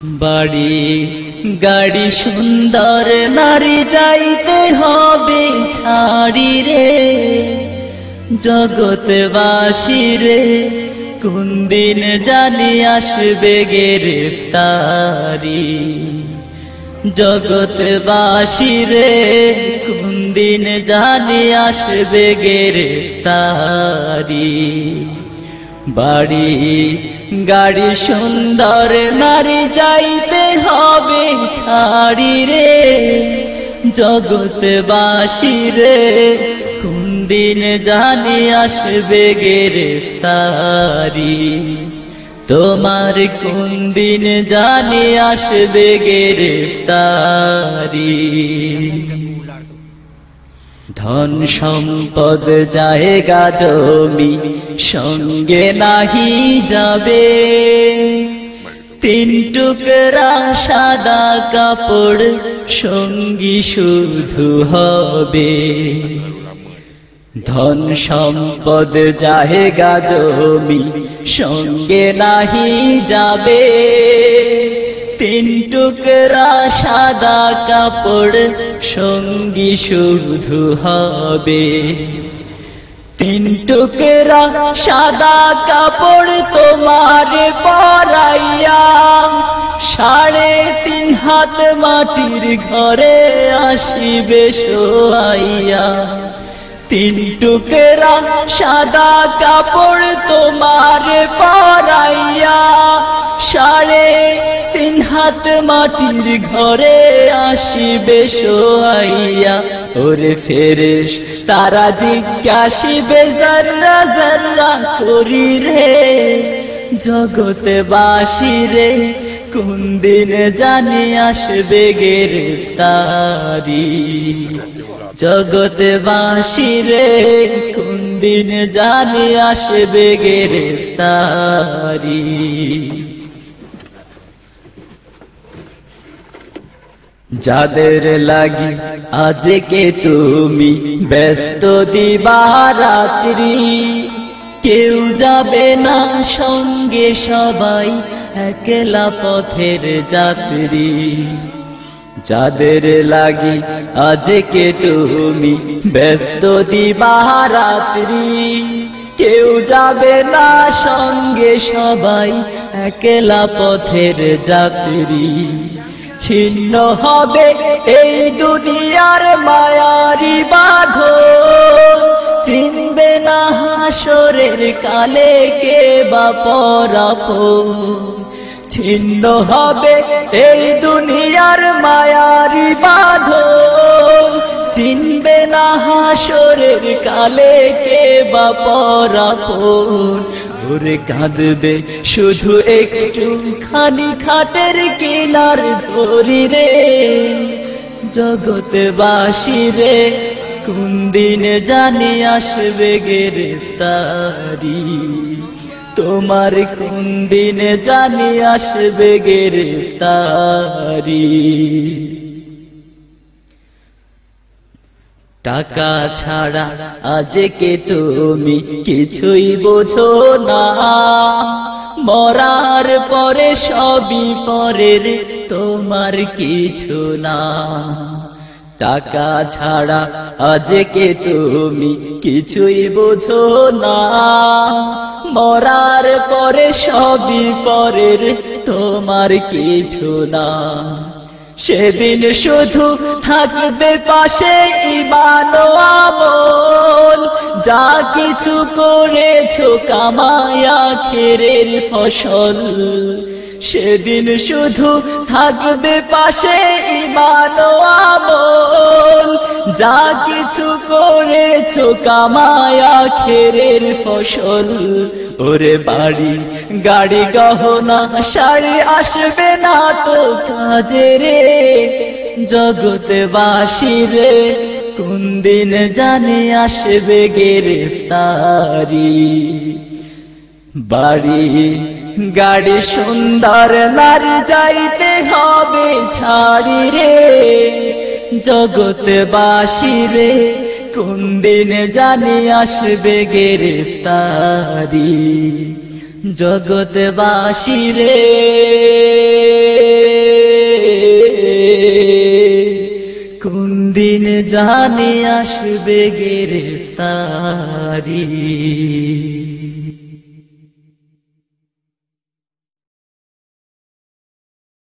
বাড়ি গাড়ি সুন্দর নারী যাইতে হবে ছাড়ি রে, জগৎবাসী রে কোন দিন জানি আসবে গ্রেফতারি। জগৎবাসী রে কোন দিন জানি আসবে গ্রেফতারি। বাড়ি গাড়ি সুন্দর নারী যাইতে হবে ছাড়ি রে, জগৎবাসী রে কোন দিন জানি আসবে গ্রেফতারি। তোমার কোন দিন জানি আসবে গ্রেফতারি। ধন সম্পদ জায়গা জমি সঙ্গে নাহি যাবে, তিন টুকরা সাদা কাপড় সঙ্গী শুধু হবে। ধন সম্পদ জায়গা জমি সঙ্গে নাহি যাবে, তিন টুকরা সাদা কাপড় সঙ্গী শুধু হবে। তিন টুকরা সাদা কাপড় তোমার পরাইয়া 3.5 হাত মাটির ঘরে আসিবে শোয়াইয়া। তিন টুকরা সাদা কাপড় তোমার পরাইয়া 3.5 হাত মাটির ঘরে আসিবে শোয়াইয়া। ওরে ফেরেশতারা জিজ্ঞাসিবে যারা যারা করি রে, জগৎবাসী রে কোন দিন জানি আসবে গ্রেফতারি। জগৎবাসী রে কোন দিন জানি আসবে গ্রেফতারি। যাদের লাগি আজকে তুমি ব্যস্ত দিবারাত্রি, কেউ যাবে না সঙ্গে সবাই একলা পথের যাত্রী। যাদের লাগি আজকে তুমি ব্যস্ত দিবারাত্রি, কেউ যাবে না সঙ্গে সবাই একলা পথের যাত্রী। ছিন্ন হবে এই দুনিয়ার মায়ারি বাঁধন, চিনবে না হাসরের কালে কে বা পরাপর। ছিন্ন হবে এই দুনিয়ার মায়ারি বাঁধন, চিনবে না হাসরের কালে কে বা পরাপর। ওরে কাঁদবে শুধু একটু খানি খাটের কিনার ধরি রে, জগৎবাসী রে কোন দিন জানি আসবে গ্রেফতারি। তোমার কোন দিন জানি আসবে গ্রেফতারি। টাকা ছাড়া আজকে তুমি কিছুই বোঝো না, মরার পরে সবই পরের তোমার কিছু না। টাকা ছাড়া আজকে তুমি কিছুই বোঝো না, মরার পরে সবই পরের তোমার কিছু না। সেদিন শুধু থাকবে পাশে ঈমান ও আমল, যা কিছু করেছো কামায় আখিরের ফসল। সেদিন শুধু থাকবে পাশে ঈমান ও আমল, যা কিছু করেছো কামায় আখিরের ফসল। ওরে বাড়ি গাড়ি গহনা শাড়ি আসবে না তো কাজে রে, জগৎবাসী রে কোন দিন জানি আসবে গ্রেফতারি। বাড়ি গাড়ি সুন্দর নারী যাইতে হবে ছাড়ি রে, জগৎবাসী রে কোন দিন জানি আসবে গ্রেফতারি। জগৎবাসী রে। কোন দিন জানি আসবে গ্রেফতারি।